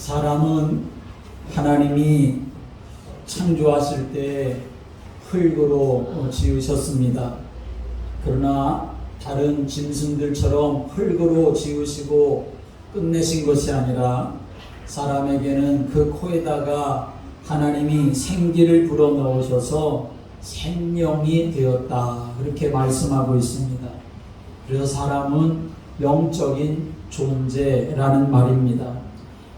사람은 하나님이 창조하실 때 흙으로 지으셨습니다. 그러나 다른 짐승들처럼 흙으로 지으시고 끝내신 것이 아니라 사람에게는 그 코에다가 하나님이 생기를 불어넣으셔서 생명이 되었다, 그렇게 말씀하고 있습니다. 그래서 사람은 영적인 존재라는 말입니다.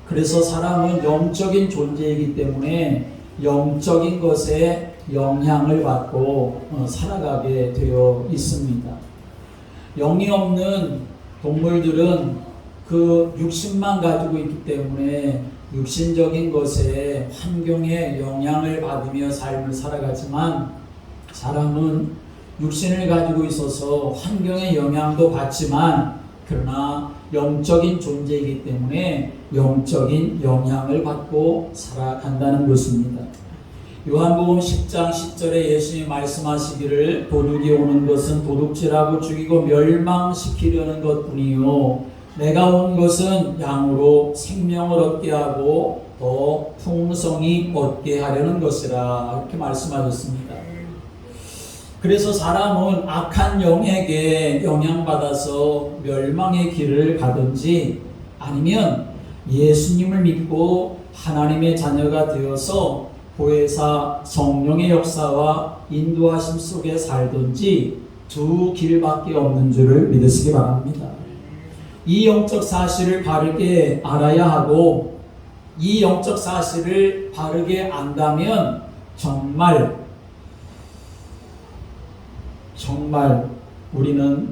그래서 사람은 영적인 존재이기 때문에 영적인 것에 영향을 받고 살아가게 되어 있습니다. 영이 없는 동물들은 그 육신만 가지고 있기 때문에 육신적인 것에 환경에 영향을 받으며 삶을 살아가지만, 사람은 육신을 가지고 있어서 환경의 영향도 받지만 그러나 영적인 존재이기 때문에 영적인 영향을 받고 살아간다는 것입니다. 요한복음 10장 10절에 예수님이 말씀하시기를 도둑이 오는 것은 도둑질하고 죽이고 멸망시키려는 것뿐이요 내가 온 것은 양으로 생명을 얻게 하고 더 풍성히 얻게 하려는 것이라, 이렇게 말씀하셨습니다. 그래서 사람은 악한 영에게 영향받아서 멸망의 길을 가든지 아니면 예수님을 믿고 하나님의 자녀가 되어서 보혜사 성령의 역사와 인도하심 속에 살든지 두 길밖에 없는 줄을 믿으시기 바랍니다. 이 영적 사실을 바르게 알아야 하고, 이 영적 사실을 바르게 안다면 정말 우리는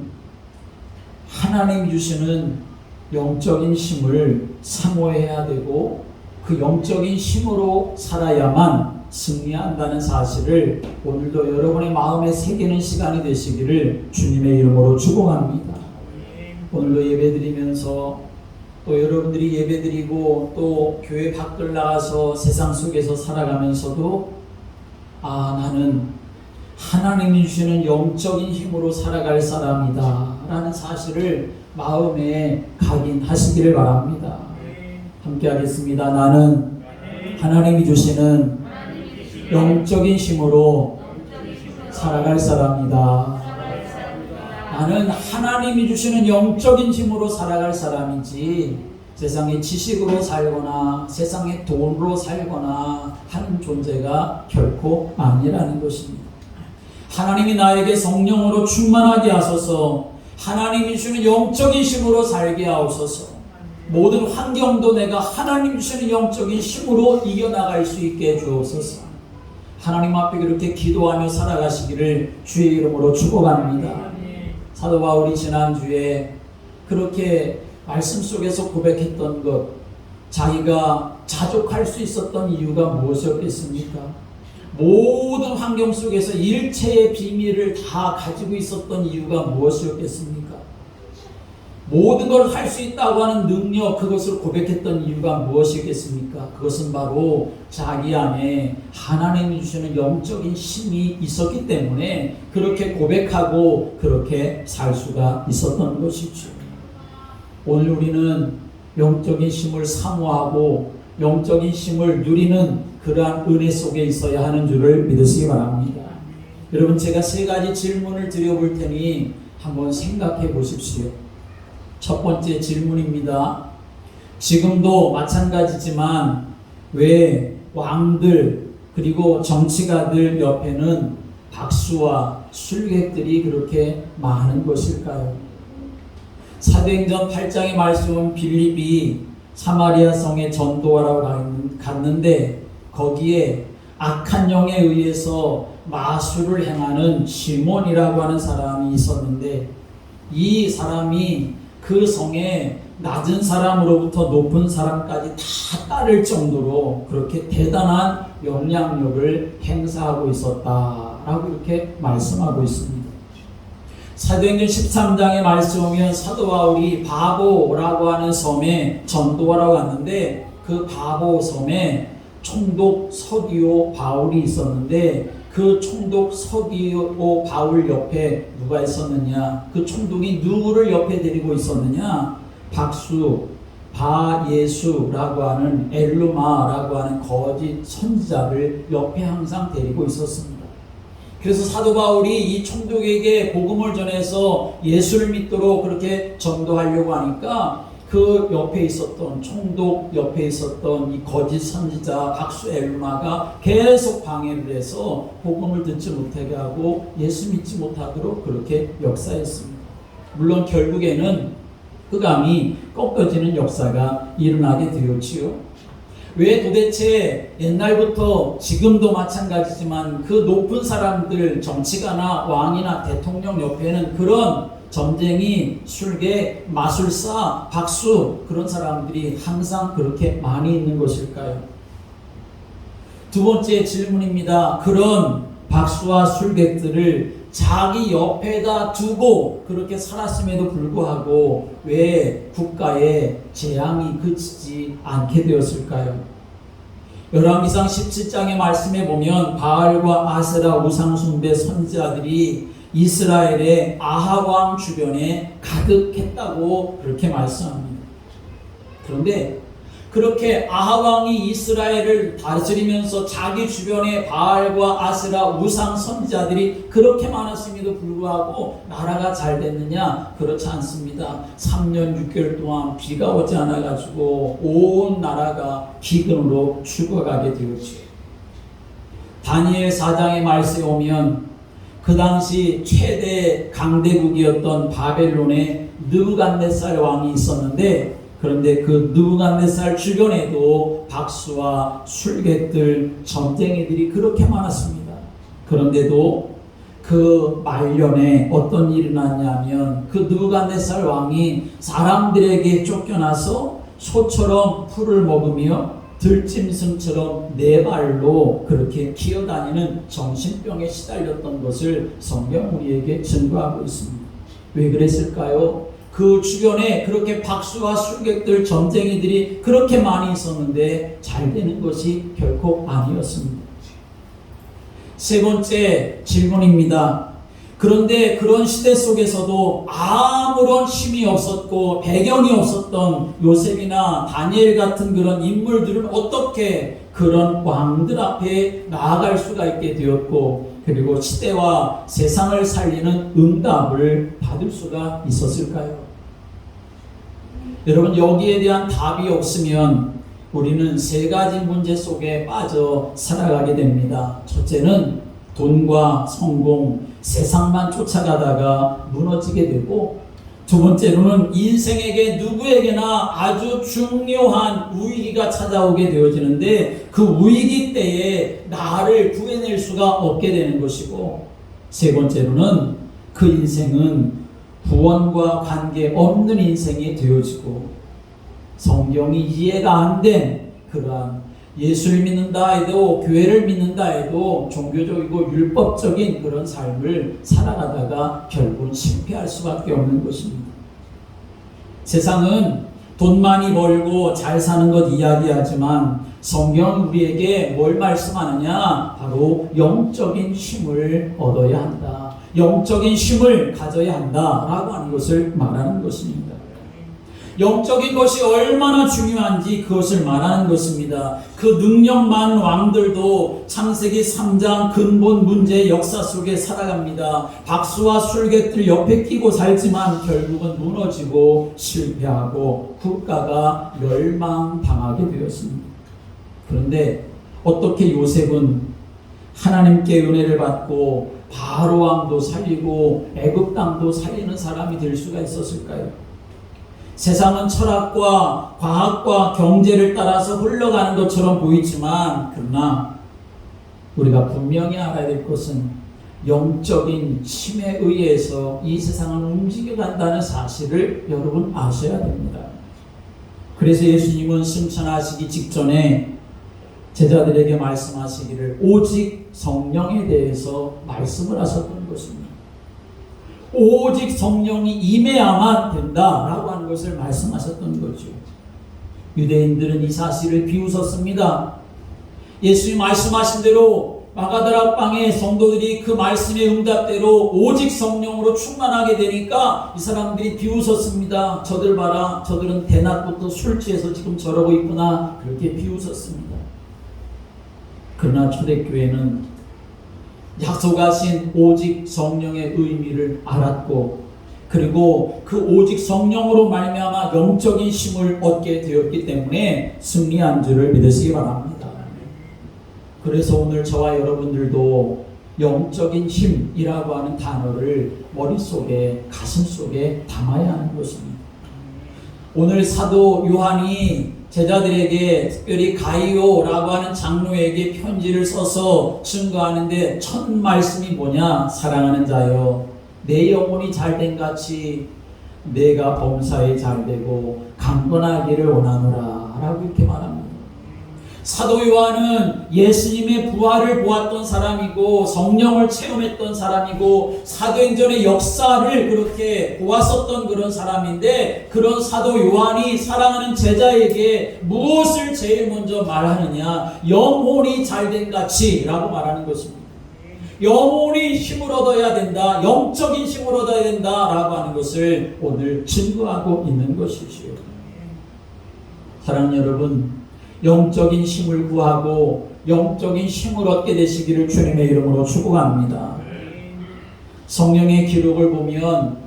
하나님 주시는 영적인 힘을 사모해야 되고 그 영적인 힘으로 살아야만 승리한다는 사실을 오늘도 여러분의 마음에 새기는 시간이 되시기를 주님의 이름으로 축복합니다. 오늘도 예배드리면서 또 여러분들이 예배드리고 또 교회 밖을 나가서 세상 속에서 살아가면서도 나는 하나님이 주시는 영적인 힘으로 살아갈 사람이다 라는 사실을 마음에 각인하시기를 바랍니다. 함께 하겠습니다. 나는 하나님이 주시는 영적인 힘으로 살아갈 사람이다. 나는 하나님이 주시는 영적인 힘으로 살아갈 사람이지 세상의 지식으로 살거나 세상의 돈으로 살거나 하는 존재가 결코 아니라는 것입니다. 하나님이 나에게 성령으로 충만하게 하소서, 하나님이 주시는 영적인 힘으로 살게 하옵소서, 모든 환경도 내가 하나님 주시는 영적인 힘으로 이겨나갈 수 있게 해주옵소서. 하나님 앞에 그렇게 기도하며 살아가시기를 주의 이름으로 축복합니다. 사도 바울이 지난주에 그렇게 말씀 속에서 고백했던 것, 자기가 자족할 수 있었던 이유가 무엇이었겠습니까? 모든 환경 속에서 일체의 비밀을 다 가지고 있었던 이유가 무엇이었겠습니까? 모든 걸 할 수 있다고 하는 능력, 그것을 고백했던 이유가 무엇이겠습니까? 그것은 바로 자기 안에 하나님이 주시는 영적인 힘이 있었기 때문에 그렇게 고백하고 그렇게 살 수가 있었던 것이죠. 오늘 우리는 영적인 힘을 사모하고 영적인 힘을 누리는 그러한 은혜 속에 있어야 하는 줄을 믿으시기 바랍니다. 여러분, 제가 세 가지 질문을 드려볼 테니 한번 생각해 보십시오. 첫 번째 질문입니다. 지금도 마찬가지지만 왜 왕들 그리고 정치가들 옆에는 박수와 술객들이 그렇게 많은 것일까요? 사도행전 8장의 말씀은 빌립이 사마리아 성에 전도하러 갔는데 거기에 악한 영에 의해서 마술을 행하는 시몬이라고 하는 사람이 있었는데, 이 사람이 그 성에 낮은 사람으로부터 높은 사람까지 다 따를 정도로 그렇게 대단한 영향력을 행사하고 있었다라고 이렇게 말씀하고 있습니다. 사도행전 13장의 말씀 보면 사도 바울이 바보라고 하는 섬에 전도하러 갔는데 그 바보 섬에 총독 서기오 바울이 있었는데 그 총독 서기오 바울 옆에 누가 있었느냐? 그 총독이 누구를 옆에 데리고 있었느냐? 박수, 바예수라고 하는 엘루마라고 하는 거짓 선지자를 옆에 항상 데리고 있었습니다. 그래서 사도 바울이 이 총독에게 복음을 전해서 예수를 믿도록 그렇게 전도하려고 하니까 그 옆에 있었던 총독 옆에 있었던 이 거짓 선지자 박수 엘루마가 계속 방해를 해서 복음을 듣지 못하게 하고 예수 믿지 못하도록 그렇게 역사했습니다. 물론 결국에는 흑암이 꺾어지는 역사가 일어나게 되었지요. 왜 도대체 옛날부터 지금도 마찬가지지만 그 높은 사람들, 정치가나 왕이나 대통령 옆에는 그런 점쟁이, 술객, 마술사, 박수 그런 사람들이 항상 그렇게 많이 있는 것일까요? 두 번째 질문입니다. 그런 박수와 술객들을 자기 옆에다 두고 그렇게 살았음에도 불구하고 왜 국가의 재앙이 그치지 않게 되었을까요? 열왕기상 17장의 말씀에 보면 바알과 아세라 우상숭배 선지자들이 이스라엘의 아합 왕 주변에 가득했다고 그렇게 말씀합니다. 그런데 그렇게 아합 왕이 이스라엘을 다스리면서 자기 주변에 바알과 아세라 우상 선지자들이 그렇게 많았음에도 불구하고 나라가 잘 됐느냐? 그렇지 않습니다. 3년 6개월 동안 비가 오지 않아 가지고 온 나라가 기근으로 죽어가게 되었지. 다니엘 4장의 말씀에 오면 그 당시 최대 강대국이었던 바벨론에 느부갓네살 왕이 있었는데, 그런데 그 느부갓네살 주변에도 박수와 술객들, 점쟁이들이 그렇게 많았습니다. 그런데도 그 말년에 어떤 일이 일어났냐면 그 느부갓네살 왕이 사람들에게 쫓겨나서 소처럼 풀을 먹으며 들짐승처럼 네 발로 그렇게 기어다니는 정신병에 시달렸던 것을 성경 우리에게 증거하고 있습니다. 왜 그랬을까요? 그 주변에 그렇게 박수와 술객들, 점쟁이들이 그렇게 많이 있었는데 잘 되는 것이 결코 아니었습니다. 세 번째 질문입니다. 그런데 그런 시대 속에서도 아무런 힘이 없었고 배경이 없었던 요셉이나 다니엘 같은 그런 인물들은 어떻게 그런 왕들 앞에 나아갈 수가 있게 되었고, 그리고 시대와 세상을 살리는 응답을 받을 수가 있었을까요? 여러분, 여기에 대한 답이 없으면 우리는 세 가지 문제 속에 빠져 살아가게 됩니다. 첫째는 돈과 성공, 세상만 쫓아가다가 무너지게 되고, 두 번째로는 인생에게 누구에게나 아주 중요한 위기가 찾아오게 되어지는데 그 위기 때에 나를 구해낼 수가 없게 되는 것이고, 세 번째로는 그 인생은 구원과 관계없는 인생이 되어지고 성경이 이해가 안 된 그러한 예수를 믿는다 해도 교회를 믿는다 해도 종교적이고 율법적인 그런 삶을 살아가다가 결국은 실패할 수밖에 없는 것입니다. 세상은 돈 많이 벌고 잘 사는 것 이야기하지만 성경은 우리에게 뭘 말씀하느냐? 바로 영적인 힘을 얻어야 한다. 영적인 힘을 가져야 한다라고 하는 것을 말하는 것입니다. 영적인 것이 얼마나 중요한지 그것을 말하는 것입니다. 그 능력만 왕들도 창세기 3장 근본 문제의 역사 속에 살아갑니다. 박수와 술객들 옆에 끼고 살지만 결국은 무너지고 실패하고 국가가 멸망당하게 되었습니다. 그런데 어떻게 요셉은 하나님께 은혜를 받고 바로 왕도 살리고 애굽 땅도 살리는 사람이 될 수가 있었을까요? 세상은 철학과 과학과 경제를 따라서 흘러가는 것처럼 보이지만, 그러나 우리가 분명히 알아야 될 것은 영적인 힘에 의해서 이 세상은 움직여간다는 사실을 여러분 아셔야 됩니다. 그래서 예수님은 승천하시기 직전에 제자들에게 말씀하시기를 오직 성령에 대해서 말씀을 하셨던 것입니다. 오직 성령이 임해야만 된다라고 하는 것을 말씀하셨던 거죠. 유대인들은 이 사실을 비웃었습니다. 예수님 말씀하신 대로 마가다락방의 성도들이 그 말씀의 응답대로 오직 성령으로 충만하게 되니까 이 사람들이 비웃었습니다. 저들 봐라, 저들은 대낮부터 술 취해서 지금 저러고 있구나, 그렇게 비웃었습니다. 그러나 초대교회는 약속하신 오직 성령의 의미를 알았고, 그리고 그 오직 성령으로 말미암아 영적인 힘을 얻게 되었기 때문에 승리한 줄을 믿으시기 바랍니다. 그래서 오늘 저와 여러분들도 영적인 힘이라고 하는 단어를 머릿속에, 가슴속에 담아야 하는 것입니다. 오늘 사도 요한이 제자들에게, 특별히 가이오라고 하는 장로에게 편지를 써서 증거하는데 첫 말씀이 뭐냐? 사랑하는 자여, 내 영혼이 잘된 같이 내가 범사에 잘되고 강건하기를 원하노라 라고 이렇게 말합니다. 사도 요한은 예수님의 부활을 보았던 사람이고 성령을 체험했던 사람이고 사도행전의 역사를 그렇게 보았었던 그런 사람인데, 그런 사도 요한이 사랑하는 제자에게 무엇을 제일 먼저 말하느냐? 영혼이 잘된 같이 라고 말하는 것입니다. 영혼이 힘을 얻어야 된다, 영적인 힘을 얻어야 된다 라고 하는 것을 오늘 증거하고 있는 것이지요. 사랑하는 여러분, 영적인 힘을 구하고 영적인 힘을 얻게 되시기를 주님의 이름으로 축복합니다. 성령의 기록을 보면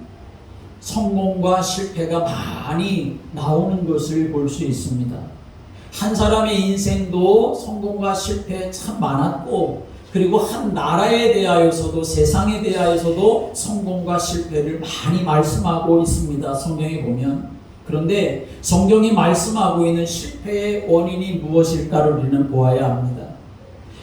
성공과 실패가 많이 나오는 것을 볼 수 있습니다. 한 사람의 인생도 성공과 실패 참 많았고, 그리고 한 나라에 대하여서도, 세상에 대하여서도 성공과 실패를 많이 말씀하고 있습니다. 성경에 보면. 그런데 성경이 말씀하고 있는 실패의 원인이 무엇일까를 우리는 보아야 합니다.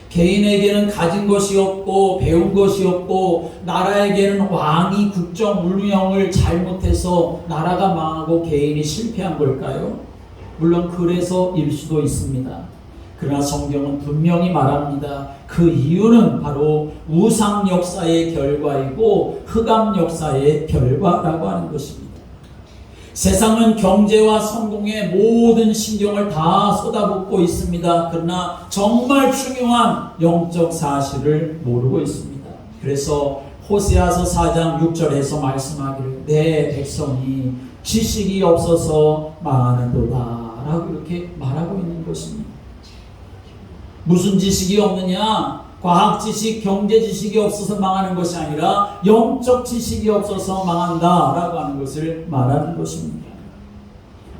개인에게는 가진 것이 없고 배운 것이 없고, 나라에게는 왕이 국정 운영을 잘못해서 나라가 망하고 개인이 실패한 걸까요? 물론 그래서일 수도 있습니다. 그러나 성경은 분명히 말합니다. 그 이유는 바로 우상 역사의 결과이고 흑암 역사의 결과라고 하는 것입니다. 세상은 경제와 성공에 모든 신경을 다 쏟아붓고 있습니다. 그러나 정말 중요한 영적 사실을 모르고 있습니다. 그래서 호세아서 4장 6절에서 말씀하기를 내 백성이 지식이 없어서 망하는도다 라고 이렇게 말하고 있는 것입니다. 무슨 지식이 없느냐? 과학 지식, 경제 지식이 없어서 망하는 것이 아니라 영적 지식이 없어서 망한다라고 하는 것을 말하는 것입니다.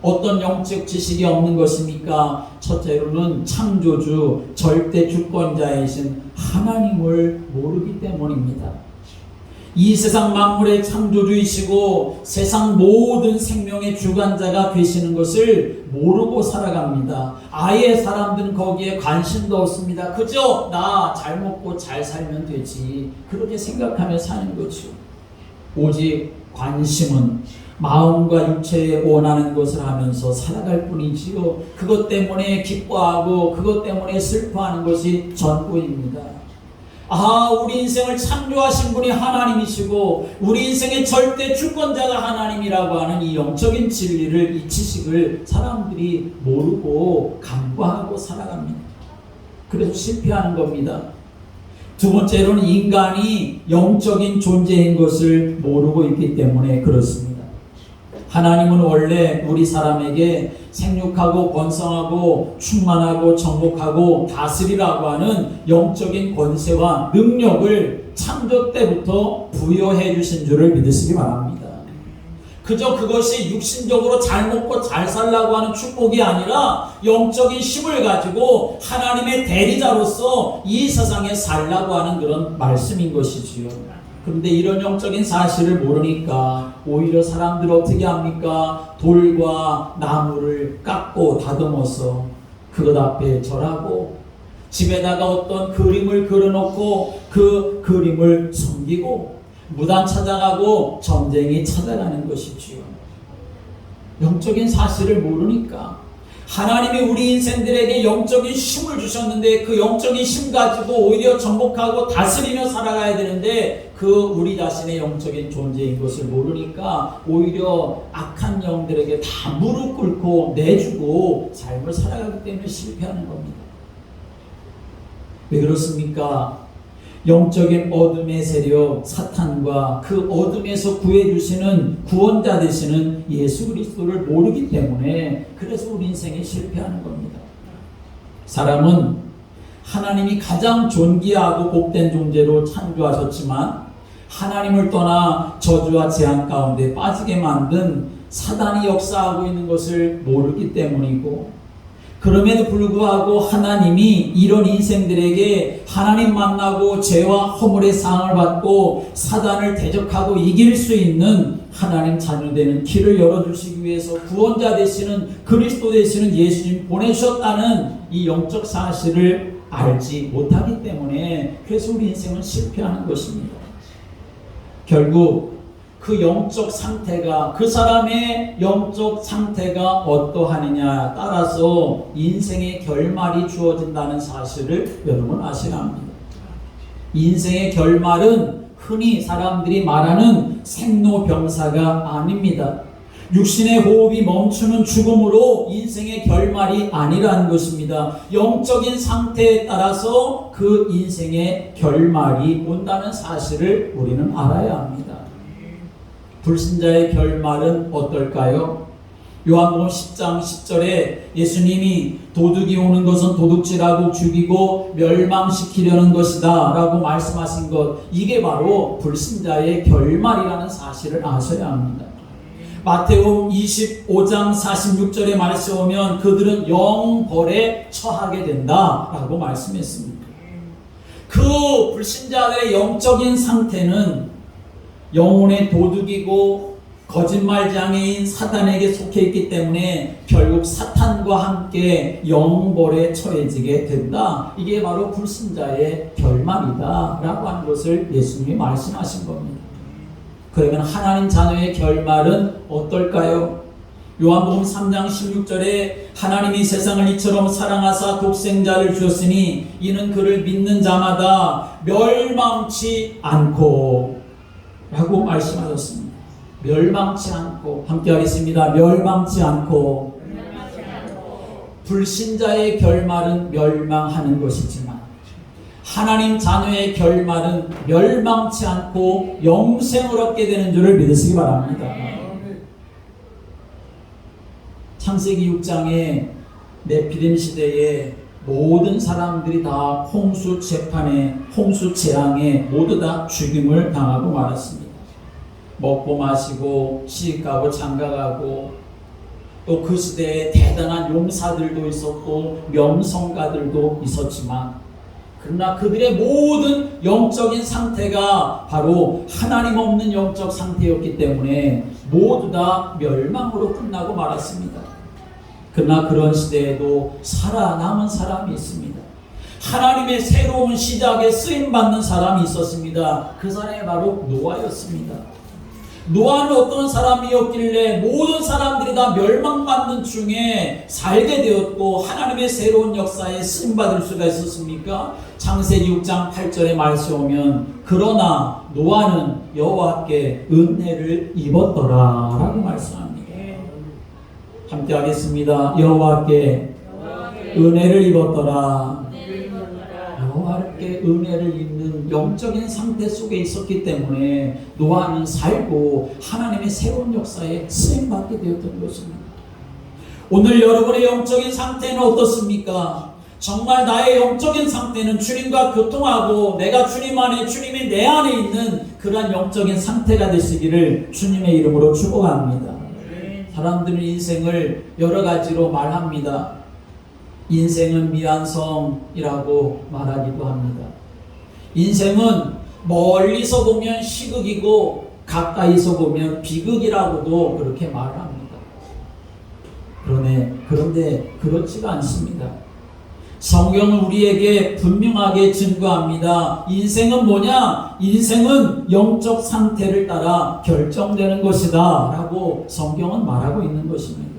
어떤 영적 지식이 없는 것입니까? 첫째로는 창조주, 절대 주권자이신 하나님을 모르기 때문입니다. 이 세상 만물의 창조주이시고 세상 모든 생명의 주관자가 되시는 것을 모르고 살아갑니다. 아예 사람들은 거기에 관심도 없습니다. 그저 나 잘 먹고 잘 살면 되지, 그렇게 생각하며 사는 거죠. 오직 관심은 마음과 육체에 원하는 것을 하면서 살아갈 뿐이지요. 그것 때문에 기뻐하고 그것 때문에 슬퍼하는 것이 전부입니다. 우리 인생을 창조하신 분이 하나님이시고 우리 인생의 절대 주권자가 하나님이라고 하는 이 영적인 진리를, 이 지식을 사람들이 모르고 간과하고 살아갑니다. 그래서 실패하는 겁니다. 두 번째로는 인간이 영적인 존재인 것을 모르고 있기 때문에 그렇습니다. 하나님은 원래 우리 사람에게 생육하고 번성하고 충만하고 정복하고 다스리라고 하는 영적인 권세와 능력을 창조 때부터 부여해 주신 줄을 믿으시기 바랍니다. 그저 그것이 육신적으로 잘 먹고 잘 살라고 하는 축복이 아니라 영적인 힘을 가지고 하나님의 대리자로서 이 세상에 살라고 하는 그런 말씀인 것이지요. 그런데 이런 영적인 사실을 모르니까 오히려 사람들 어떻게 합니까? 돌과 나무를 깎고 다듬어서 그것 앞에 절하고, 집에다가 어떤 그림을 그려놓고 그 그림을 섬기고, 무당 찾아가고 전쟁이 찾아가는 것이지요. 영적인 사실을 모르니까. 하나님이 우리 인생들에게 영적인 힘을 주셨는데 그 영적인 힘 가지고 오히려 정복하고 다스리며 살아가야 되는데 그 우리 자신의 영적인 존재인 것을 모르니까 오히려 악한 영들에게 다 무릎 꿇고 내주고 삶을 살아가기 때문에 실패하는 겁니다. 왜 그렇습니까? 영적인 어둠의 세력 사탄과 그 어둠에서 구해주시는 구원자 되시는 예수 그리스도를 모르기 때문에 그래서 우리 인생에 실패하는 겁니다. 사람은 하나님이 가장 존귀하고 복된 존재로 창조하셨지만 하나님을 떠나 저주와 재앙 가운데 빠지게 만든 사단이 역사하고 있는 것을 모르기 때문이고, 그럼에도 불구하고 하나님이 이런 인생들에게 하나님 만나고 죄와 허물의 상을 받고 사단을 대적하고 이길 수 있는 하나님 자녀 되는 길을 열어주시기 위해서 구원자 되시는 그리스도 되시는 예수님 보내셨다는 이 영적 사실을 알지 못하기 때문에 그래서 우리 인생은 실패하는 것입니다. 결국 그 영적 상태가, 그 사람의 영적 상태가 어떠하느냐에 따라서 인생의 결말이 주어진다는 사실을 여러분 아셔야 합니다. 인생의 결말은 흔히 사람들이 말하는 생로병사가 아닙니다. 육신의 호흡이 멈추는 죽음으로 인생의 결말이 아니라는 것입니다. 영적인 상태에 따라서 그 인생의 결말이 온다는 사실을 우리는 알아야 합니다. 불신자의 결말은 어떨까요? 요한복음 10장 10절에 예수님이 도둑이 오는 것은 도둑질하고 죽이고 멸망시키려는 것이다 라고 말씀하신 것, 이게 바로 불신자의 결말이라는 사실을 아셔야 합니다. 마태복음 25장 46절에 말씀 오면 그들은 영벌에 처하게 된다 라고 말씀했습니다. 그 불신자들의 영적인 상태는 영혼의 도둑이고 거짓말장애인 사단에게 속해 있기 때문에 결국 사탄과 함께 영벌에 처해지게 된다. 이게 바로 불신자의 결말이다 라고 하는 것을 예수님이 말씀하신 겁니다. 그러면 하나님 자녀의 결말은 어떨까요? 요한복음 3장 16절에 하나님이 세상을 이처럼 사랑하사 독생자를 주었으니 이는 그를 믿는 자마다 멸망치 않고 라고 말씀하셨습니다. 멸망치 않고, 함께 하겠습니다. 멸망치 않고. 불신자의 결말은 멸망하는 것이지만 하나님 자녀의 결말은 멸망치 않고 영생을 얻게 되는 줄을 믿으시기 바랍니다. 창세기 6장에 네피림 시대에 모든 사람들이 다 홍수 재판에, 홍수 재앙에 모두 다 죽임을 당하고 말았습니다. 먹고 마시고 시집가고 장가가고, 또 그 시대에 대단한 용사들도 있었고 명성가들도 있었지만, 그러나 그들의 모든 영적인 상태가 바로 하나님 없는 영적 상태였기 때문에 모두 다 멸망으로 끝나고 말았습니다. 그러나 그런 시대에도 살아남은 사람이 있습니다. 하나님의 새로운 시작에 쓰임받는 사람이 있었습니다. 그 사람이 바로 노아였습니다. 노아는 어떤 사람이었길래 모든 사람들이 다 멸망받는 중에 살게 되었고 하나님의 새로운 역사에 쓰임받을 수가 있었습니까? 창세기 6장 8절에 말씀 오면 그러나 노아는 여호와께 은혜를 입었더라 라고 말씀합니다. 함께 하겠습니다. 여호와께 은혜를 입었더라. 여호와께 은혜를 입는 영적인 상태 속에 있었기 때문에 노아는 살고 하나님의 새로운 역사에 쓰임받게 되었던 것입니다. 오늘 여러분의 영적인 상태는 어떻습니까? 정말 나의 영적인 상태는 주님과 교통하고 내가 주님 안에, 주님이 내 안에 있는 그러한 영적인 상태가 되시기를 주님의 이름으로 축복합니다. 사람들은 인생을 여러 가지로 말합니다. 인생은 미완성이라고 말하기도 합니다. 인생은 멀리서 보면 희극이고 가까이서 보면 비극이라고도 그렇게 말합니다. 그런데 그렇지가 않습니다. 성경은 우리에게 분명하게 증거합니다. 인생은 뭐냐? 인생은 영적 상태를 따라 결정되는 것이다 라고 성경은 말하고 있는 것입니다.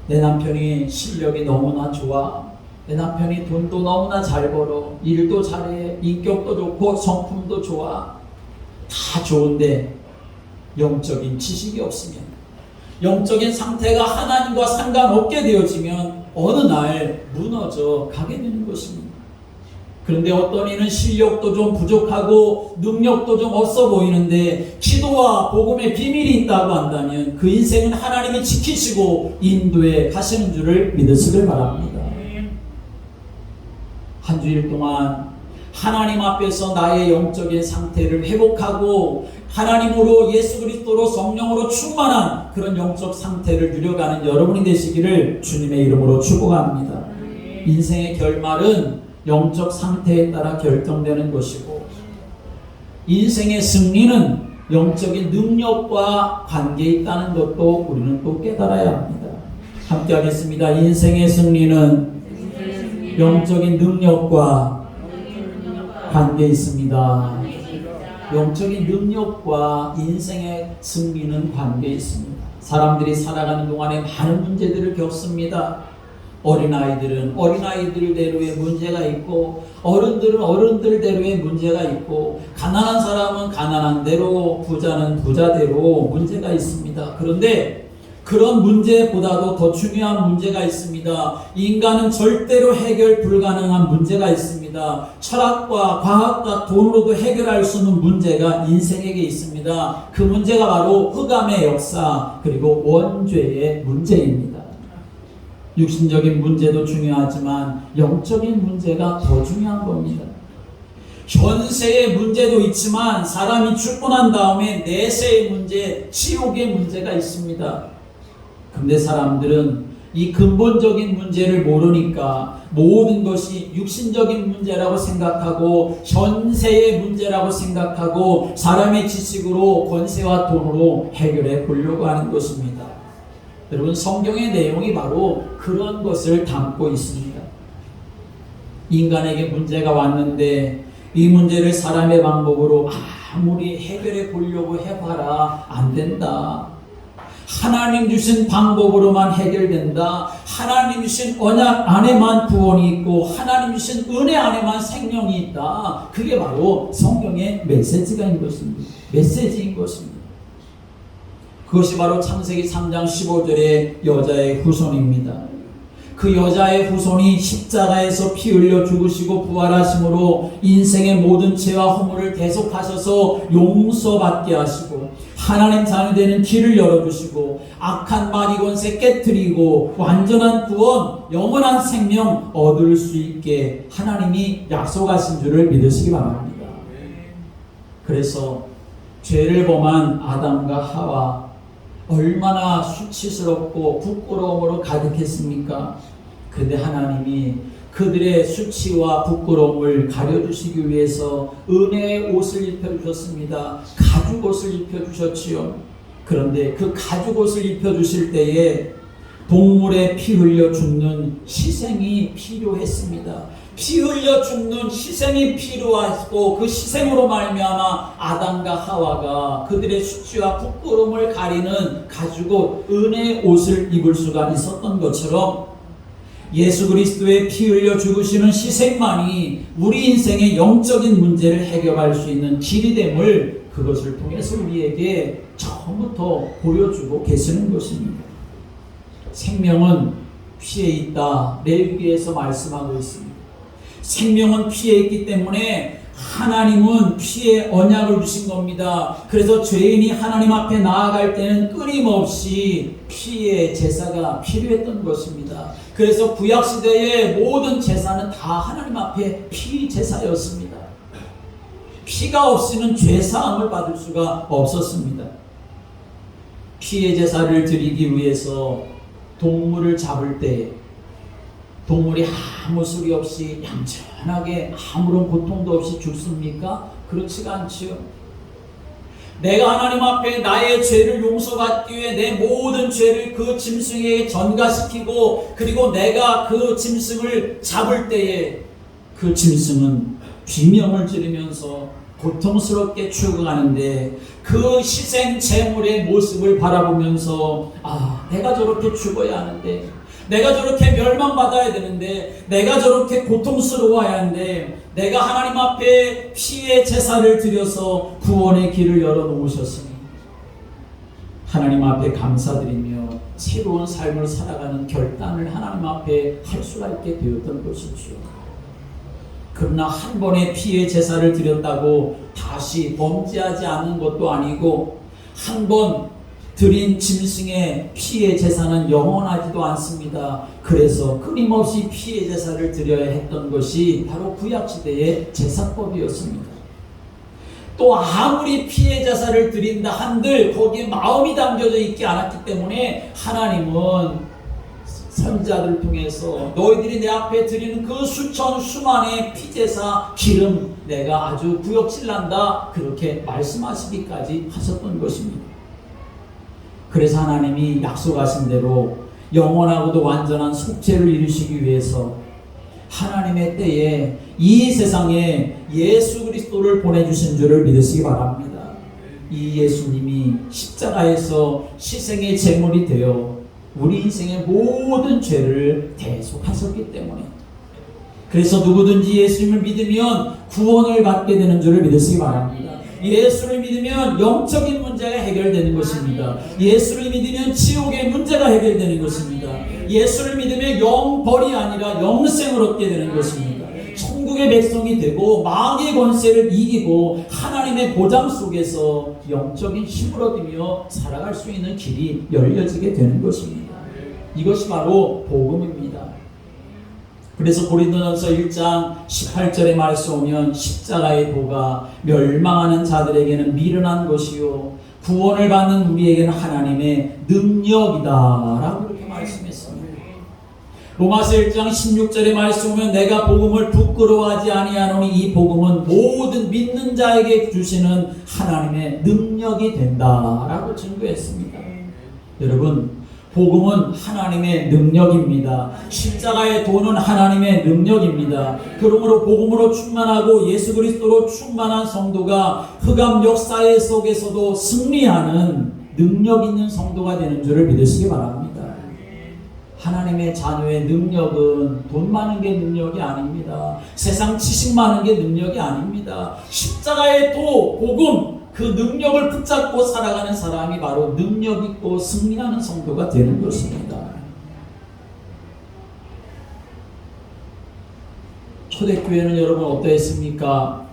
내 남편이 실력이 너무나 좋아. 내 남편이 돈도 너무나 잘 벌어. 일도 잘해. 인격도 좋고 성품도 좋아. 다 좋은데 영적인 지식이 없으면, 영적인 상태가 하나님과 상관없게 되어지면 어느 날 무너져 가게 되는 것입니다. 그런데 어떤 이는 실력도 좀 부족하고 능력도 좀 없어 보이는데 기도와 복음의 비밀이 있다고 한다면 그 인생은 하나님이 지키시고 인도해 가시는 줄을 믿으시길 바랍니다. 한 주일 동안 하나님 앞에서 나의 영적인 상태를 회복하고 하나님으로 예수 그리스도로 성령으로 충만한 그런 영적 상태를 누려가는 여러분이 되시기를 주님의 이름으로 축복합니다. 인생의 결말은 영적 상태에 따라 결정되는 것이고 인생의 승리는 영적인 능력과 관계에 있다는 것도 우리는 또 깨달아야 합니다. 함께 하겠습니다. 인생의 승리는 영적인 능력과 관계에 있습니다. 영적인 능력과 인생의 승리는 관계에 있습니다. 사람들이 살아가는 동안에 많은 문제들을 겪습니다. 어린아이들은 어린아이들대로의 문제가 있고 어른들은 어른들대로의 문제가 있고 가난한 사람은 가난한 대로 부자는 부자대로 문제가 있습니다. 그런데 그런 문제보다도 더 중요한 문제가 있습니다. 인간은 절대로 해결 불가능한 문제가 있습니다. 철학과 과학과 돈으로도 해결할 수 없는 문제가 인생에게 있습니다. 그 문제가 바로 흑암의 역사 그리고 원죄의 문제입니다. 육신적인 문제도 중요하지만 영적인 문제가 더 중요한 겁니다. 현세의 문제도 있지만 사람이 죽고 난 다음에 내세의 문제, 지옥의 문제가 있습니다. 그런데 사람들은 이 근본적인 문제를 모르니까 모든 것이 육신적인 문제라고 생각하고 현세의 문제라고 생각하고 사람의 지식으로 권세와 돈으로 해결해 보려고 하는 것입니다. 여러분 성경의 내용이 바로 그런 것을 담고 있습니다. 인간에게 문제가 왔는데 이 문제를 사람의 방법으로 아무리 해결해 보려고 해봐라 안 된다. 하나님 주신 방법으로만 해결된다. 하나님 주신 언약 안에만 구원이 있고 하나님 주신 은혜 안에만 생명이 있다. 그게 바로 성경의 메시지인 것입니다. 그것이 바로 창세기 3장 15절의 여자의 후손입니다. 그 여자의 후손이 십자가에서 피 흘려 죽으시고 부활하심으로 인생의 모든 죄와 허물을 대속하셔서 용서받게 하시고 하나님 자녀 되는 길을 열어주시고 악한 마귀 권세 깨뜨리고 완전한 구원, 영원한 생명 얻을 수 있게 하나님이 약속하신 줄을 믿으시기 바랍니다. 그래서 죄를 범한 아담과 하와 얼마나 수치스럽고 부끄러움으로 가득했습니까? 그런데 하나님이 그들의 수치와 부끄러움을 가려주시기 위해서 은혜의 옷을 입혀주셨습니다. 가죽옷을 입혀주셨지요. 그런데 그 가죽옷을 입혀주실 때에 동물의 피 흘려 죽는 희생이 필요했습니다. 피 흘려 죽는 희생이 필요하고 그 희생으로 말미암아 아담과 하와가 그들의 수치와 부끄러움을 가리는 가죽옷, 은혜의 옷을 입을 수가 있었던 것처럼 예수 그리스도의 피 흘려 죽으시는 희생만이 우리 인생의 영적인 문제를 해결할 수 있는 길이 됨을 그것을 통해서 우리에게 처음부터 보여주고 계시는 것입니다. 생명은 피에 있다. 레위기에서 말씀하고 있습니다. 생명은 피에 있기 때문에 하나님은 피에 언약을 주신 겁니다. 그래서 죄인이 하나님 앞에 나아갈 때는 끊임없이 피의 제사가 필요했던 것입니다. 그래서 구약시대의 모든 제사는 다 하나님 앞에 피 제사였습니다. 피가 없이는 죄사함을 받을 수가 없었습니다. 피의 제사를 드리기 위해서 동물을 잡을 때 동물이 아무 소리 없이 얌전하게 아무런 고통도 없이 죽습니까? 그렇지가 않지요. 내가 하나님 앞에 나의 죄를 용서받기 위해 내 모든 죄를 그 짐승에게 전가시키고 그리고 내가 그 짐승을 잡을 때에 그 짐승은 비명을 지르면서 고통스럽게 죽어가는데 그 희생 제물의 모습을 바라보면서 내가 저렇게 죽어야 하는데 내가 저렇게 멸망받아야 되는데 내가 저렇게 고통스러워야 하는데 내가 하나님 앞에 피의 제사를 드려서 구원의 길을 열어놓으셨으니 하나님 앞에 감사드리며 새로운 삶을 살아가는 결단을 하나님 앞에 할 수가 있게 되었던 것이죠. 그러나 한 번의 피의 제사를 드렸다고 다시 범죄하지 않는 것도 아니고, 한 번 드린 짐승의 피의 제사는 영원하지도 않습니다. 그래서 끊임없이 피의 제사를 드려야 했던 것이 바로 구약시대의 제사법이었습니다. 또 아무리 피의 제사를 드린다 한들 거기에 마음이 담겨져 있지 않았기 때문에 하나님은 선지자들을 통해서 너희들이 내 앞에 드리는 그 수천 수만의 피제사 기름 내가 아주 구역질난다, 그렇게 말씀하시기까지 하셨던 것입니다. 그래서 하나님이 약속하신 대로 영원하고도 완전한 속죄를 이루시기 위해서 하나님의 때에 이 세상에 예수 그리스도를 보내주신 줄을 믿으시기 바랍니다. 이 예수님이 십자가에서 희생의 제물이 되어 우리 인생의 모든 죄를 대속하셨기 때문에, 그래서 누구든지 예수님을 믿으면 구원을 받게 되는 줄을 믿으시기 바랍니다. 예수를 믿으면 영적인 문제가 해결되는 것입니다. 예수를 믿으면 지옥의 문제가 해결되는 것입니다. 예수를 믿으면 영벌이 아니라 영생을 얻게 되는 것입니다. 천국의 백성이 되고 마귀의 권세를 이기고 하나님의 보장 속에서 영적인 힘을 얻으며 살아갈 수 있는 길이 열려지게 되는 것입니다. 이것이 바로 복음입니다. 그래서 고린도전서 1장 18절의 말씀 오면 십자가의 도가 멸망하는 자들에게는 미련한 것이요 구원을 받는 우리에게는 하나님의 능력이다 라고 이렇게 말씀했습니다. 로마서 1장 16절의 말씀 오면 내가 복음을 부끄러워하지 아니하노니 이 복음은 모든 믿는 자에게 주시는 하나님의 능력이 된다 라고 증거했습니다. 여러분, 복음은 하나님의 능력입니다. 십자가의 도는 하나님의 능력입니다. 그러므로 복음으로 충만하고 예수 그리스도로 충만한 성도가 흑암 역사의 속에서도 승리하는 능력 있는 성도가 되는 줄을 믿으시기 바랍니다. 하나님의 자녀의 능력은 돈 많은 게 능력이 아닙니다. 세상 지식 많은 게 능력이 아닙니다. 십자가의 도, 복음, 그 능력을 붙잡고 살아가는 사람이 바로 능력 있고 승리하는 성도가 되는 것입니다. 초대교회는 여러분 어떠했습니까?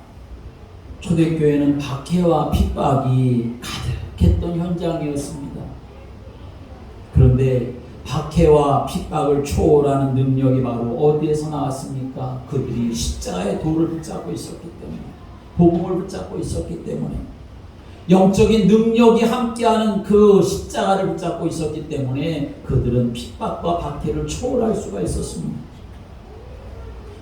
초대교회는 박해와 핍박이 가득했던 현장이었습니다. 그런데 박해와 핍박을 초월하는 능력이 바로 어디에서 나왔습니까? 그들이 십자가의 도를 붙잡고 있었기 때문에, 복음을 붙잡고 있었기 때문에, 영적인 능력이 함께하는 그 십자가를 붙잡고 있었기 때문에 그들은 핍박과 박해를 초월할 수가 있었습니다.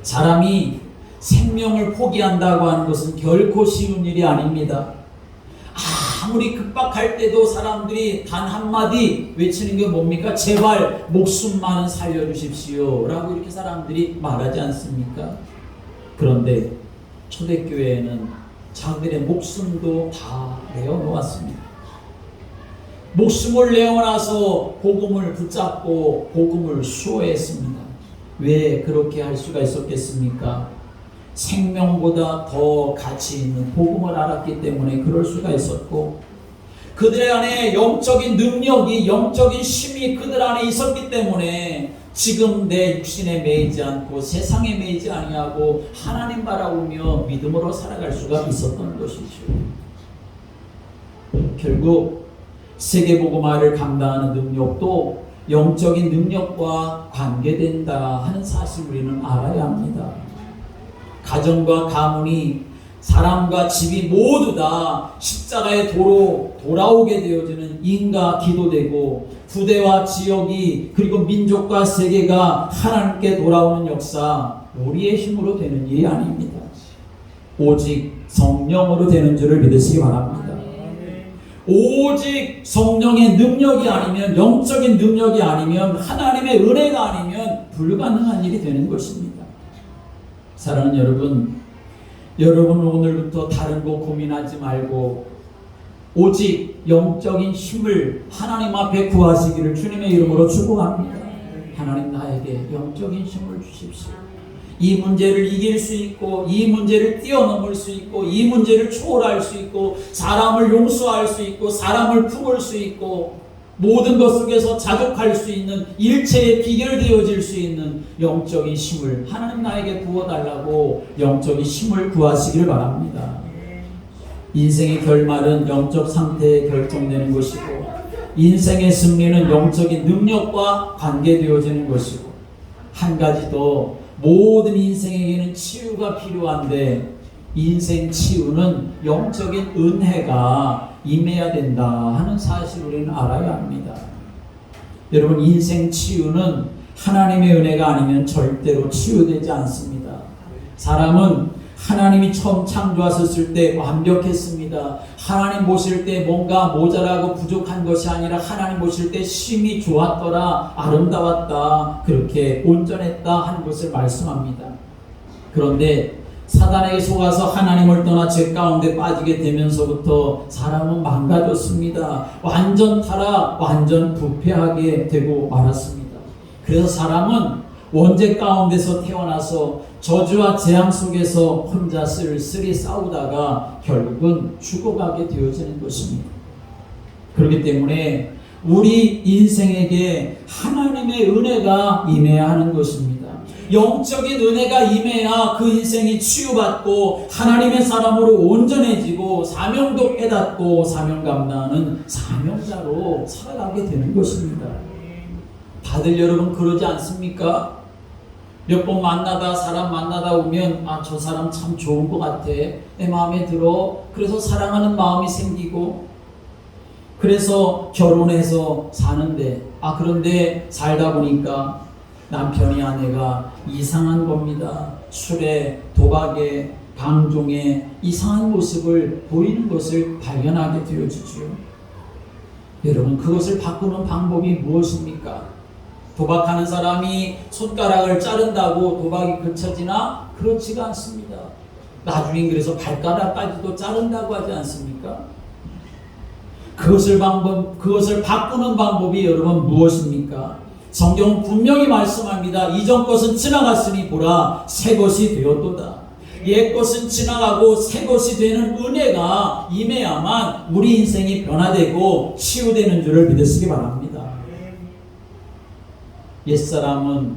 사람이 생명을 포기한다고 하는 것은 결코 쉬운 일이 아닙니다. 아무리 급박할 때도 사람들이 단 한마디 외치는 게 뭡니까? 제발 목숨만은 살려주십시오 라고 이렇게 사람들이 말하지 않습니까? 그런데 초대교회에는 자기들의 목숨도 다 내어놓았습니다. 목숨을 내어놔서 복음을 붙잡고 복음을 수호했습니다. 왜 그렇게 할 수가 있었겠습니까? 생명보다 더 가치 있는 복음을 알았기 때문에 그럴 수가 있었고, 그들의 안에 영적인 능력이, 영적인 힘이 그들 안에 있었기 때문에 지금 내 육신에 매이지 않고 세상에 매이지 아니하고 하나님 바라보며 믿음으로 살아갈 수가 있었던 것이죠. 결국 세계복음화를 감당하는 능력도 영적인 능력과 관계된다 하는 사실을 우리는 알아야 합니다. 가정과 가문이, 사람과 집이 모두 다 십자가의 도로 돌아오게 되어지는 인과 기도되고, 부대와 지역이 그리고 민족과 세계가 하나님께 돌아오는 역사, 우리의 힘으로 되는 일이 아닙니다. 오직 성령으로 되는 줄을 믿으시기 바랍니다. 오직 성령의 능력이 아니면, 영적인 능력이 아니면, 하나님의 은혜가 아니면 불가능한 일이 되는 것입니다. 사랑하는 여러분, 여러분 오늘부터 다른 거 고민하지 말고 오직 영적인 힘을 하나님 앞에 구하시기를 주님의 이름으로 축복합니다. 하나님, 나에게 영적인 힘을 주십시오. 이 문제를 이길 수 있고, 이 문제를 뛰어넘을 수 있고, 이 문제를 초월할 수 있고, 사람을 용서할 수 있고, 사람을 품을 수 있고, 모든 것 속에서 자족할 수 있는, 일체에 비결되어질 수 있는 영적인 힘을 하나님 나에게 부어달라고 영적인 힘을 구하시기를 바랍니다. 인생의 결말은 영적 상태에 결정되는 것이고, 인생의 승리는 영적인 능력과 관계되어지는 것이고, 한 가지 더, 모든 인생에게는 치유가 필요한데, 인생 치유는 영적인 은혜가 임해야 된다 하는 사실을 우리는 알아야 합니다. 여러분, 인생 치유는 하나님의 은혜가 아니면 절대로 치유되지 않습니다. 사람은 하나님이 처음 창조하셨을 때 완벽했습니다. 하나님 보실 때 뭔가 모자라고 부족한 것이 아니라 하나님 보실 때 심히 좋았더라, 아름다웠다, 그렇게 온전했다 하는 것을 말씀합니다. 그런데 사단에게 속아서 하나님을 떠나 죄 가운데 빠지게 되면서부터 사람은 망가졌습니다. 완전 타락, 완전 부패하게 되고 말았습니다. 그래서 사람은 원죄 가운데서 태어나서 저주와 재앙 속에서 혼자 쓸쓸히 싸우다가 결국은 죽어가게 되어지는 것입니다. 그렇기 때문에 우리 인생에게 하나님의 은혜가 임해야 하는 것입니다. 영적인 은혜가 임해야 그 인생이 치유받고 하나님의 사람으로 온전해지고 사명도 깨닫고 사명 감당하는 사명자로 살아가게 되는 것입니다. 다들 여러분 그러지 않습니까? 몇 번 만나다 사람 만나다 오면 저 사람 참 좋은 것 같아, 내 마음에 들어, 그래서 사랑하는 마음이 생기고, 그래서 결혼해서 사는데 그런데 살다 보니까 남편이 아내가 이상한 겁니다. 술에, 도박에, 방종에 이상한 모습을 보이는 것을 발견하게 되어지죠. 여러분, 그것을 바꾸는 방법이 무엇입니까? 도박하는 사람이 손가락을 자른다고 도박이 그쳐지나? 그렇지가 않습니다. 나중엔 그래서 발가락까지도 자른다고 하지 않습니까? 그것을 바꾸는 방법이 여러분 무엇입니까? 성경은 분명히 말씀합니다. 이전 것은 지나갔으니 보라, 새 것이 되었도다. 옛 것은 지나가고 새 것이 되는 은혜가 임해야만 우리 인생이 변화되고 치유되는 줄을 믿으시기 바랍니다.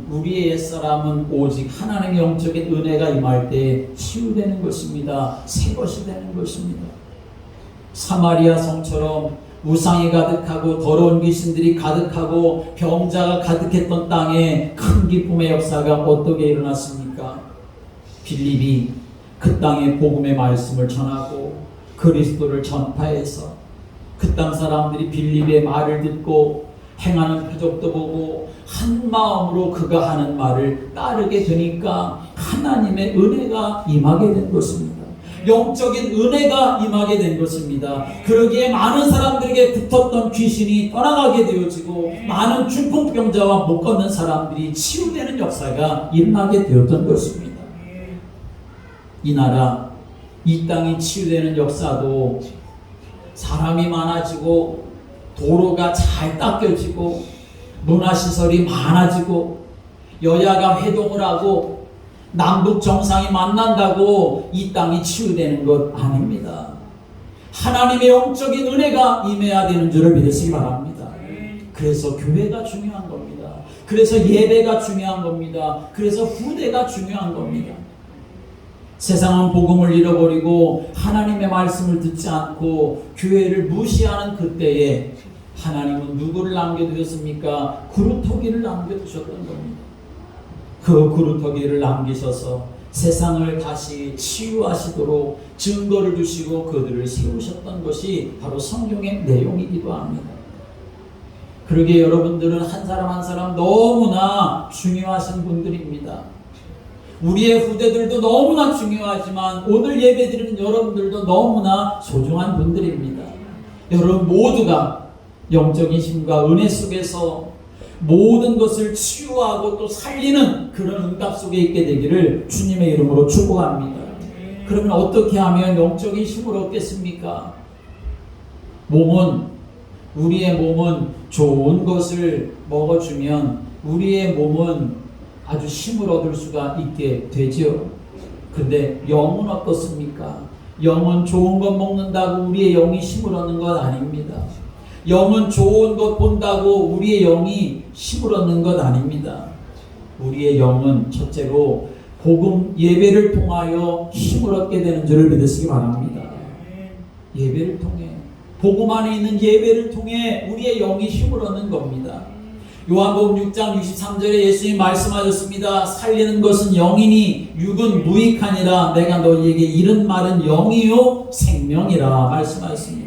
우리의 옛사람은 오직 하나님의 영적인 은혜가 임할 때 치유되는 것입니다. 새 것이 되는 것입니다. 사마리아 성처럼 우상이 가득하고 더러운 귀신들이 가득하고 병자가 가득했던 땅에 큰 기쁨의 역사가 어떻게 일어났습니까? 빌립이 그 땅에 복음의 말씀을 전하고 그리스도를 전파해서 그 땅 사람들이 빌립의 말을 듣고 행하는 표적도 보고 한 마음으로 그가 하는 말을 따르게 되니까 하나님의 은혜가 임하게 된 것입니다. 영적인 은혜가 임하게 된 것입니다. 그러기에 많은 사람들에게 붙었던 귀신이 떠나가게 되어지고 많은 중풍병자와 못 걷는 사람들이 치유되는 역사가 일어나게 되었던 것입니다. 이 나라, 이 땅이 치유되는 역사도 사람이 많아지고 도로가 잘 닦여지고 문화시설이 많아지고 여야가 회동을 하고 남북 정상이 만난다고 이 땅이 치유되는 것 아닙니다. 하나님의 영적인 은혜가 임해야 되는 줄을 믿으시기 바랍니다. 그래서 교회가 중요한 겁니다. 그래서 예배가 중요한 겁니다. 그래서 후대가 중요한 겁니다. 세상은 복음을 잃어버리고 하나님의 말씀을 듣지 않고 교회를 무시하는 그때에 하나님은 누구를 남겨두셨습니까? 구루터기를 남겨두셨던 겁니다. 그 구루터기를 남기셔서 세상을 다시 치유하시도록 증거를 주시고 그들을 세우셨던 것이 바로 성경의 내용이기도 합니다. 그러기에 여러분들은 한 사람 한 사람 너무나 중요하신 분들입니다. 우리의 후대들도 너무나 중요하지만 오늘 예배드리는 여러분들도 너무나 소중한 분들입니다. 여러분 모두가 영적인 힘과 은혜 속에서 모든 것을 치유하고 또 살리는 그런 응답 속에 있게 되기를 주님의 이름으로 축복합니다. 그러면 어떻게 하면 영적인 힘을 얻겠습니까? 우리의 몸은 좋은 것을 먹어주면 우리의 몸은 아주 힘을 얻을 수가 있게 되죠. 근데 영은 어떻습니까? 영은 좋은 것 먹는다고 우리의 영이 힘을 얻는 것 아닙니다. 영은 좋은 것 본다고 우리의 영이 힘을 얻는 것 아닙니다. 우리의 영은 첫째로 복음 예배를 통하여 힘을 얻게 되는 줄을 믿으시기 바랍니다. 예배를 통해, 복음 안에 있는 예배를 통해 우리의 영이 힘을 얻는 겁니다. 요한복음 6장 63절에 예수님이 말씀하셨습니다. 살리는 것은 영이니 육은 무익하니라. 내가 너희에게 이른 말은 영이요 생명이라 말씀하셨습니다.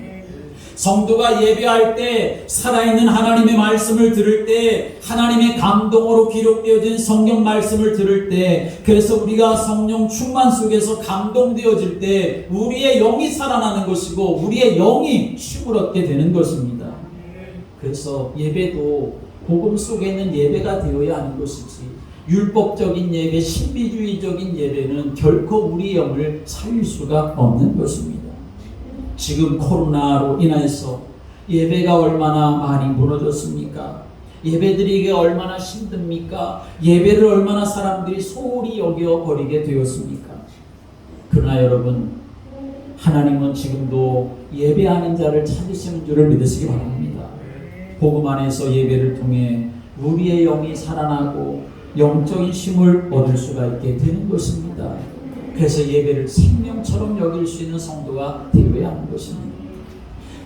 성도가 예배할 때, 살아있는 하나님의 말씀을 들을 때, 하나님의 감동으로 기록되어진 성경 말씀을 들을 때, 그래서 우리가 성령 충만 속에서 감동되어질 때 우리의 영이 살아나는 것이고 우리의 영이 힘을 얻게 되는 것입니다. 그래서 예배도 복음 속에 있는 예배가 되어야 하는 것이지, 율법적인 예배, 신비주의적인 예배는 결코 우리 영을 살릴 수가 없는 것입니다. 지금 코로나로 인해서 예배가 얼마나 많이 무너졌습니까? 예배드리기가 얼마나 힘듭니까? 예배를 얼마나 사람들이 소홀히 여겨버리게 되었습니까? 그러나 여러분, 하나님은 지금도 예배하는 자를 찾으시는 줄을 믿으시기 바랍니다. 복음 안에서 예배를 통해 우리의 영이 살아나고 영적인 힘을 얻을 수가 있게 되는 것입니다. 그래서 예배를 생명처럼 여길 수 있는 성도가 되어야 하는 것입니다.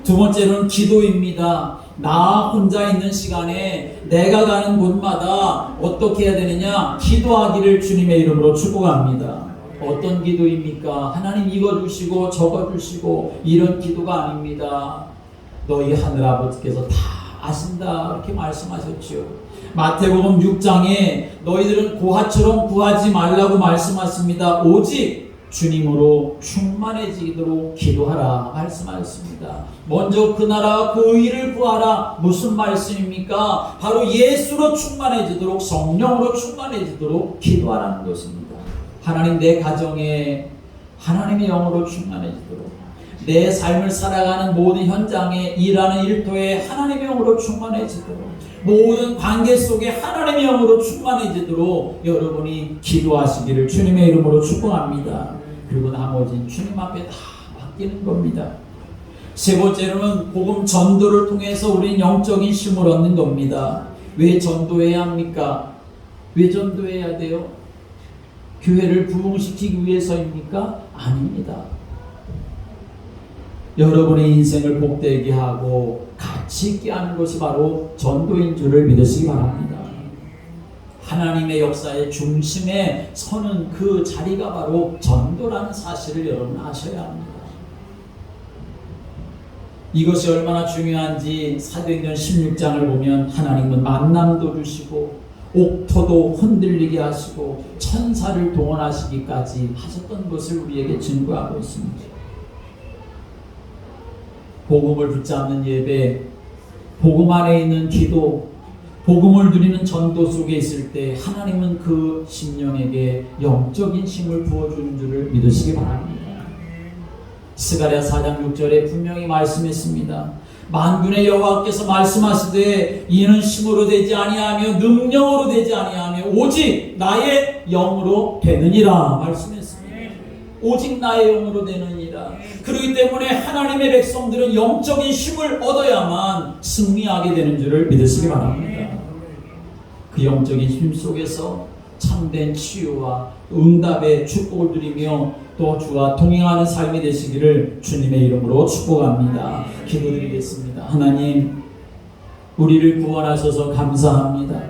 두 번째는 기도입니다. 나 혼자 있는 시간에 내가 가는 곳마다 어떻게 해야 되느냐? 기도하기를 주님의 이름으로 축복합니다. 어떤 기도입니까? 하나님 이거 주시고 저거 주시고 이런 기도가 아닙니다. 너희 하늘아버지께서 다 아신다 이렇게 말씀하셨죠. 마태복음 6장에 너희들은 고아처럼 구하지 말라고 말씀하십니다. 오직 주님으로 충만해지도록 기도하라 말씀하셨습니다. 먼저 그 나라와 그 의를 구하라. 무슨 말씀입니까? 바로 예수로 충만해지도록, 성령으로 충만해지도록 기도하라는 것입니다. 하나님, 내 가정에 하나님의 영으로 충만해지도록, 내 삶을 살아가는 모든 현장에, 일하는 일터에 하나님의 영으로 충만해지도록, 모든 관계 속에 하나님의 영으로 충만해지도록 여러분이 기도하시기를 주님의 이름으로 축복합니다. 그리고 나머지는 주님 앞에 다 맡기는 겁니다. 세 번째로는 복음 전도를 통해서 우리는 영적인 힘을 얻는 겁니다. 왜 전도해야 합니까? 왜 전도해야 돼요? 교회를 부흥시키기 위해서입니까? 아닙니다. 여러분의 인생을 복되게 하고 가치 있게 하는 것이 바로 전도인 줄을 믿으시기 바랍니다. 하나님의 역사의 중심에 서는 그 자리가 바로 전도라는 사실을 여러분 아셔야 합니다. 이것이 얼마나 중요한지 사도행전 16장을 보면 하나님은 만남도 주시고 옥토도 흔들리게 하시고 천사를 동원하시기까지 하셨던 것을 우리에게 증거하고 있습니다. 복음을 붙잡는 예배, 복음 안에 있는 기도, 복음을 누리는 전도 속에 있을 때 하나님은 그 심령에게 영적인 힘을 부어주는 줄을 믿으시기 바랍니다. 스가랴 4장 6절에 분명히 말씀했습니다. 만군의 여호와께서 말씀하시되 이는 힘으로 되지 아니하며 능력으로 되지 아니하며 오직 나의 영으로 되느니라 말씀했습니다. 오직 나의 영으로 되느니라. 그렇기 때문에 하나님의 백성들은 영적인 힘을 얻어야만 승리하게 되는 줄을 믿으시기 바랍니다. 그 영적인 힘 속에서 참된 치유와 응답의 축복을 드리며 또 주와 동행하는 삶이 되시기를 주님의 이름으로 축복합니다. 기도드리겠습니다. 하나님, 우리를 구원하셔서 감사합니다.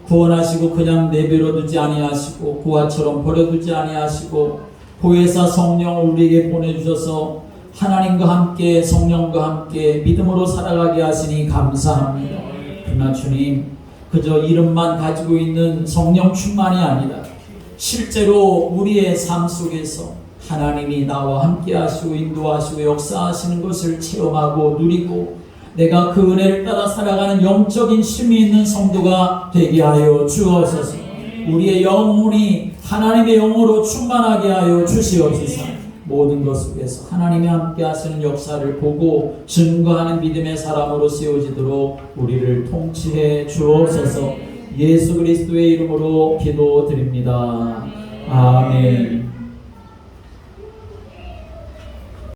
구원하시고 그냥 내버려 두지 아니하시고 고아처럼 버려두지 아니하시고 보혜사 성령을 우리에게 보내주셔서 하나님과 함께 성령과 함께 믿음으로 살아가게 하시니 감사합니다. 그러나 주님, 그저 이름만 가지고 있는 성령 충만이 아니라 실제로 우리의 삶 속에서 하나님이 나와 함께 하시고 인도하시고 역사하시는 것을 체험하고 누리고 내가 그 은혜를 따라 살아가는 영적인 힘이 있는 성도가 되게 하여 주옵소서. 우리의 영혼이 하나님의 영으로 충만하게 하여 주시옵소서. 모든 것 속에서 하나님이 함께 하시는 역사를 보고 증거하는 믿음의 사람으로 세워지도록 우리를 통치해 주옵소서. 예수 그리스도의 이름으로 기도드립니다. 아멘.